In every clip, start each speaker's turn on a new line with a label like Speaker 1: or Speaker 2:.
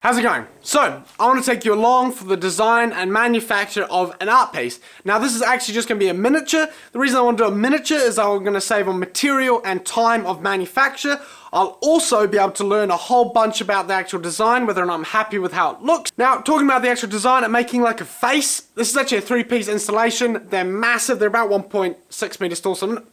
Speaker 1: How's it going? So, I want to take you along for the design and manufacture of an art piece. Now this is actually just going to be a miniature. The reason I want to do a miniature is I'm going to save on material and time of manufacture. I'll also be able to learn a whole bunch about the actual design, whether or not I'm happy with how it looks. Now, talking about the actual design and making like a face, this is actually a 3-piece installation. They're massive, they're about 1.6 meters tall, so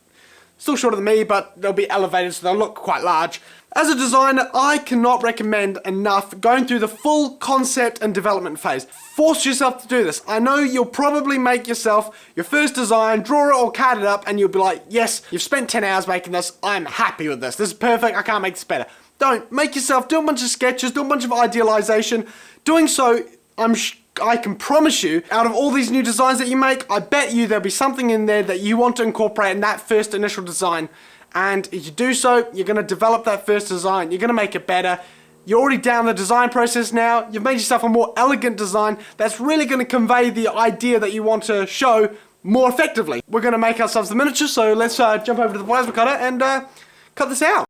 Speaker 1: still shorter than me, but they'll be elevated so they'll look quite large. As a designer, I cannot recommend enough going through the full concept and development phase. Force yourself to do this. I know you'll probably make yourself your first design, draw it or CAD it up, and you'll be like, yes, you've spent 10 hours making this, I'm happy with this. This is perfect, I can't make this better. Don't. Make yourself, do a bunch of sketches, do a bunch of idealization. Doing so, I can promise you, out of all these new designs that you make, I bet you there'll be something in there that you want to incorporate in that first initial design. And if you do so, you're going to develop that first design. You're going to make it better. You're already down the design process now. You've made yourself a more elegant design that's really going to convey the idea that you want to show more effectively. We're going to make ourselves the miniature, so let's jump over to the plasma cutter and cut this out.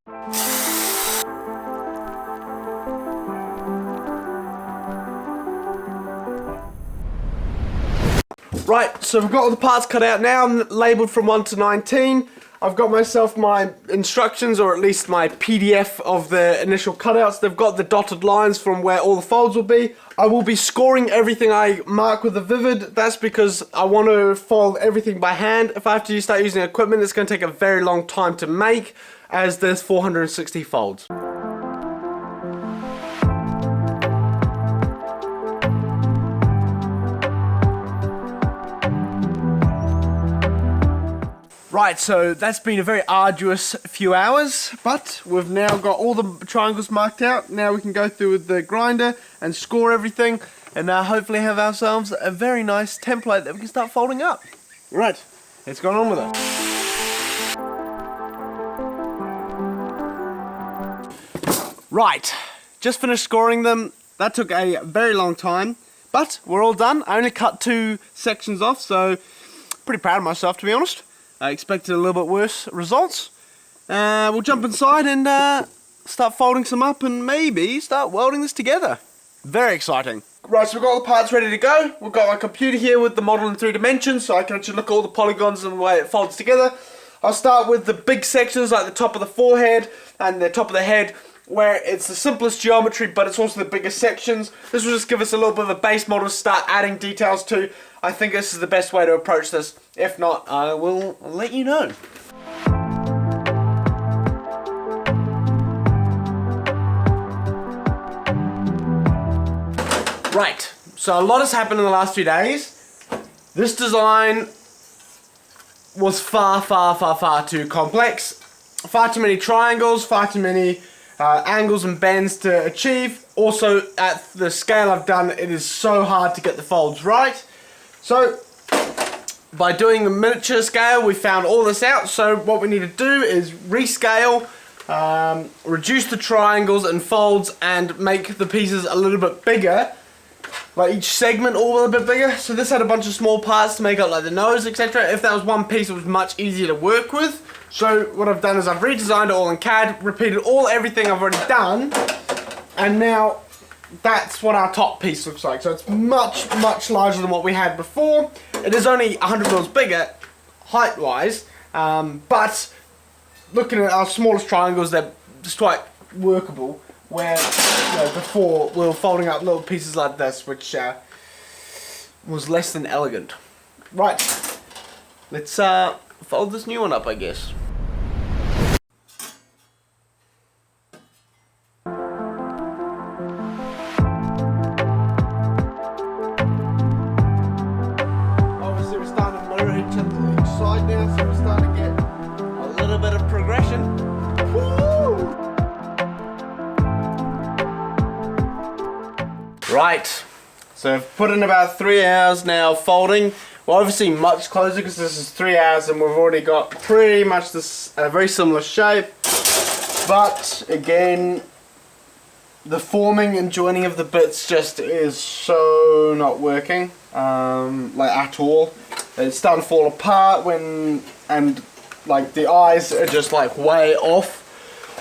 Speaker 1: Right, so we've got all the parts cut out now, labelled from 1 to 19. I've got myself my instructions, or at least my PDF of the initial cutouts. They've got the dotted lines from where all the folds will be. I will be scoring everything I mark with a Vivid. That's because I want to fold everything by hand. If I have to start using equipment, it's going to take a very long time to make, as there's 460 folds. Right, so that's been a very arduous few hours, but we've now got all the triangles marked out. Now we can go through with the grinder and score everything, and hopefully have ourselves a very nice template that we can start folding up. Right, let's go on with it. Right, just finished scoring them. That took a very long time, but we're all done. I only cut 2 sections off, so pretty proud of myself, to be honest. I expected a little bit worse results. We'll jump inside and start folding some up and maybe start welding this together. Very exciting. Right, so we've got all the parts ready to go. We've got my computer here with the model in 3 dimensions, so I can actually look at all the polygons and the way it folds together. I'll start with the big sections, like the top of the forehead and the top of the head, where it's the simplest geometry, but it's also the biggest sections. This will just give us a little bit of a base model to start adding details to. I think this is the best way to approach this. If not, I will let you know. Right, so a lot has happened in the last few days. This design was far too complex. Far too many triangles, far too many angles and bends to achieve. Also, at the scale I've done, it is so hard to get the folds right. So, by doing the miniature scale, we found all this out. So what we need to do is rescale, reduce the triangles and folds, and make the pieces a little bit bigger. Like each segment all a little bit bigger. So this had a bunch of small parts to make up like the nose, etc. If that was one piece, it was much easier to work with. So what I've done is I've redesigned it all in CAD, repeated everything I've already done, and now that's what our top piece looks like. So it's much larger than what we had before. It is only 100 mils bigger, height-wise, but looking at our smallest triangles, they're just quite workable. Where before we were folding up little pieces like this, which was less than elegant. Right, let's fold this new one up, I guess. Obviously we're starting to mirror each side now, so we're starting to get a little bit of progression. Woo! Right, so I've put in about 3 hours now folding. We're obviously much closer because this is 3 hours and we've already got pretty much this very similar shape. But again, the forming and joining of the bits just is so not working, like at all. It's starting to fall apart and like the eyes are just like way off.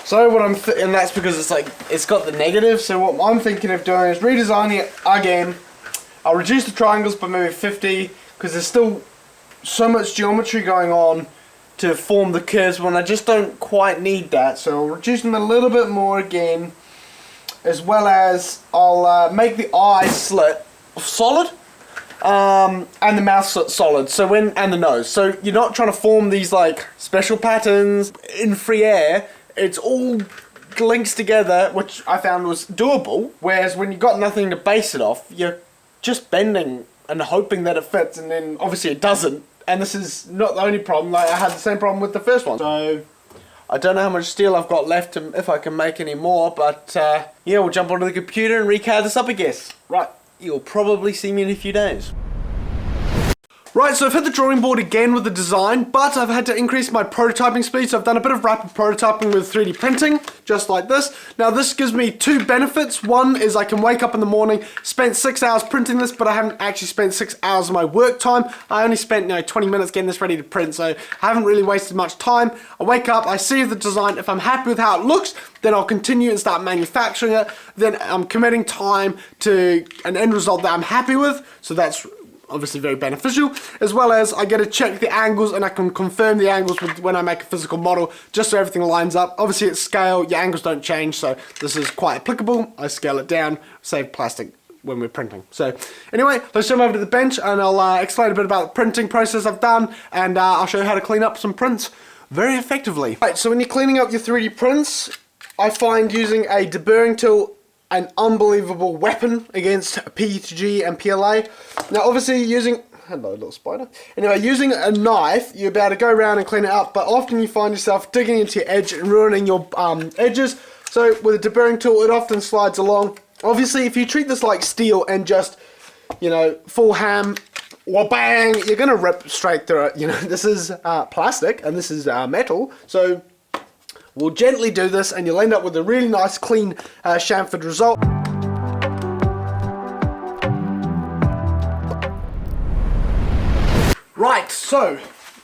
Speaker 1: So what and that's because it's like, it's got the negative, so what I'm thinking of doing is redesigning it again. I'll reduce the triangles by maybe 50, because there's still so much geometry going on to form the curves when I just don't quite need that. So I'll reduce them a little bit more again, as well as I'll make the eye slit solid, and the mouth slit solid, so and the nose. So you're not trying to form these like special patterns in free air. It's all links together, which I found was doable, whereas when you've got nothing to base it off, you're just bending and hoping that it fits, and then obviously it doesn't. And this is not the only problem. Like, I had the same problem with the first one. So I don't know how much steel I've got left to, if I can make any more, but yeah, we'll jump onto the computer and recad this up, I guess. Right, you'll probably see me in a few days. Right, so I've hit the drawing board again with the design, but I've had to increase my prototyping speed, so I've done a bit of rapid prototyping with 3D printing, just like this. Now this gives me two benefits. One is I can wake up in the morning, spent 6 hours printing this, but I haven't actually spent 6 hours of my work time. I only spent 20 minutes getting this ready to print, so I haven't really wasted much time. I wake up, I see the design. If I'm happy with how it looks, then I'll continue and start manufacturing it. Then I'm committing time to an end result that I'm happy with, so that's obviously very beneficial, as well as I get to check the angles, and I can confirm the angles when I make a physical model, just so everything lines up. Obviously at scale, your angles don't change, so this is quite applicable. I scale it down, save plastic when we're printing. So anyway, let's jump over to the bench and I'll explain a bit about the printing process I've done, and I'll show you how to clean up some prints very effectively. Right, so when you're cleaning up your 3D prints, I find using a deburring tool an unbelievable weapon against PETG and PLA. Now obviously using, hello little spider. Anyway, using a knife, you're about to go around and clean it up, but often you find yourself digging into your edge and ruining your edges. So with a deburring tool, it often slides along. Obviously if you treat this like steel and just, full ham, or bang, you're gonna rip straight through it. This is plastic and this is metal, so we'll gently do this and you'll end up with a really nice clean chamfered result. Right, so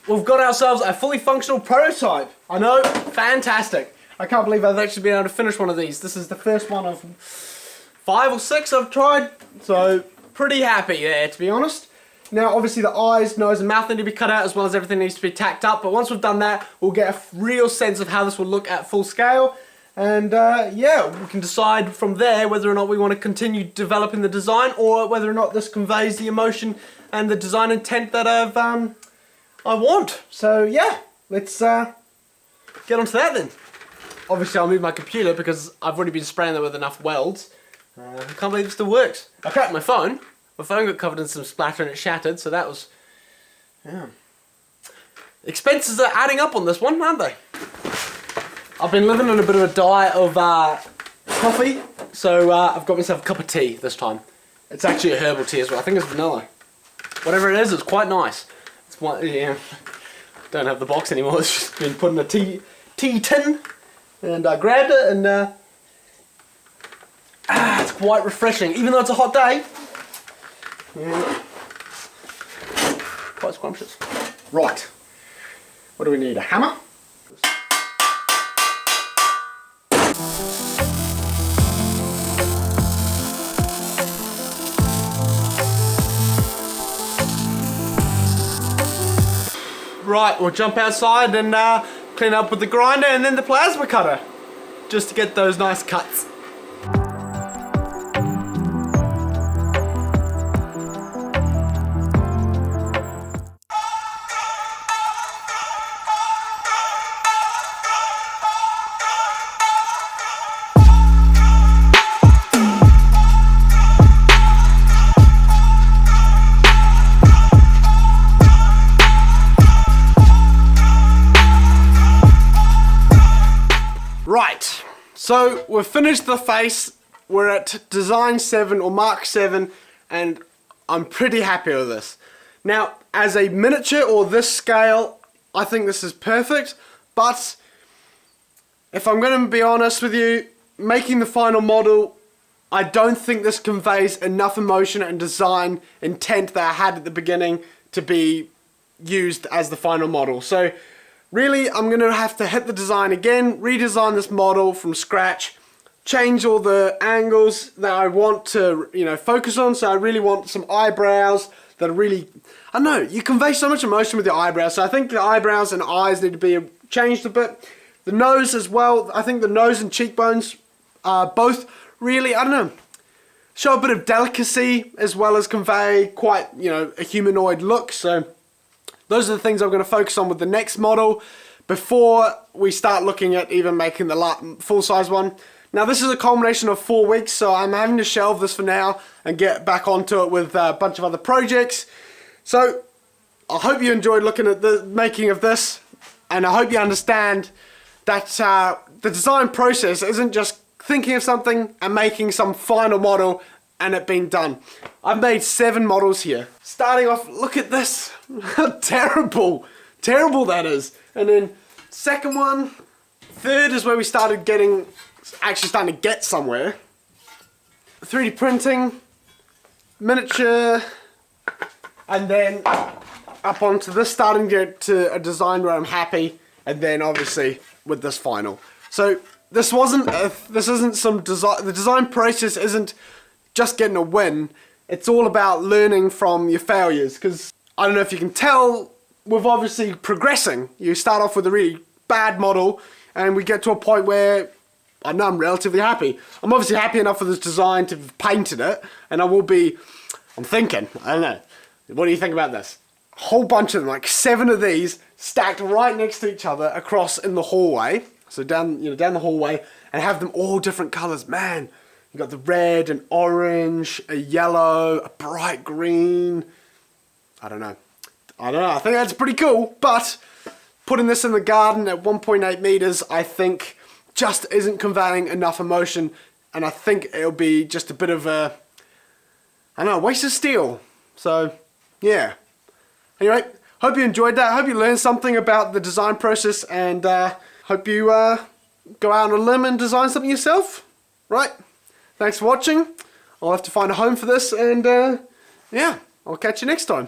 Speaker 1: we've got ourselves a fully functional prototype. I know, fantastic. I can't believe I've actually been able to finish one of these. This is the first one of 5 or 6 I've tried, so pretty happy there, to be honest. Now obviously the eyes, nose and mouth need to be cut out, as well as everything needs to be tacked up, but once we've done that, we'll get a real sense of how this will look at full scale, and yeah, we can decide from there whether or not we want to continue developing the design, or whether or not this conveys the emotion and the design intent that I want. So yeah, let's get onto that then. Obviously I'll move my computer because I've already been spraying it with enough welds. I can't believe it still works. I cracked my phone. My phone got covered in some splatter and it shattered, so that was, yeah. Expenses are adding up on this one, aren't they? I've been living on a bit of a diet of coffee, so I've got myself a cup of tea this time. It's actually a herbal tea as well. I think it's vanilla. Whatever it is, it's quite nice. It's one, yeah. Don't have the box anymore. It's just been put in a tea tin, and I grabbed it, and it's quite refreshing, even though it's a hot day. Yeah. Quite scrumptious. Right. What do we need? A hammer? Right, we'll jump outside and clean up with the grinder and then the plasma cutter, just to get those nice cuts. Right, so we've finished the face. We're at design 7 or mark 7, and I'm pretty happy with this. Now, as a miniature or this scale, I think this is perfect, but if I'm going to be honest with you, making the final model, I don't think this conveys enough emotion and design intent that I had at the beginning to be used as the final model. So really I'm going to have to hit the design again, redesign this model from scratch, change all the angles that I want to, you know, focus on. So I really want some eyebrows that are really, I don't know, you convey so much emotion with your eyebrows. So I think the eyebrows and eyes need to be changed a bit. The nose as well, I think the nose and cheekbones are both really, I don't know, show a bit of delicacy as well as convey quite, you know, a humanoid look. So those are the things I'm going to focus on with the next model before we start looking at even making the full-size one. Now this is a culmination of 4 weeks, so I'm having to shelve this for now and get back onto it with a bunch of other projects. So I hope you enjoyed looking at the making of this, and I hope you understand that the design process isn't just thinking of something and making some final model and it being done. I've made 7 models here. Starting off, look at this. How terrible that is. And then second one, third is where we started getting, actually starting to get somewhere. 3D printing, miniature, and then up onto this, starting to get to a design where I'm happy, and then obviously with this final. So this isn't some design, the design process isn't just getting a win. It's all about learning from your failures, because I don't know if you can tell, we're obviously progressing. You start off with a really bad model and we get to a point where I know I'm relatively happy. I'm obviously happy enough with this design to have painted it, and I will be, I'm thinking, I don't know, what do you think about this? A whole bunch of them, like 7 of these stacked right next to each other across in the hallway. So down the hallway, and have them all different colors. Man, you got the red and orange, a yellow, a bright green. I don't know. I think that's pretty cool, but putting this in the garden at 1.8 meters, I think just isn't conveying enough emotion, and I think it'll be just a bit of a, I don't know, waste of steel. So, yeah. Anyway, hope you enjoyed that. Hope you learned something about the design process, and hope you go out on a limb and design something yourself. Right? Thanks for watching. I'll have to find a home for this, and yeah, I'll catch you next time.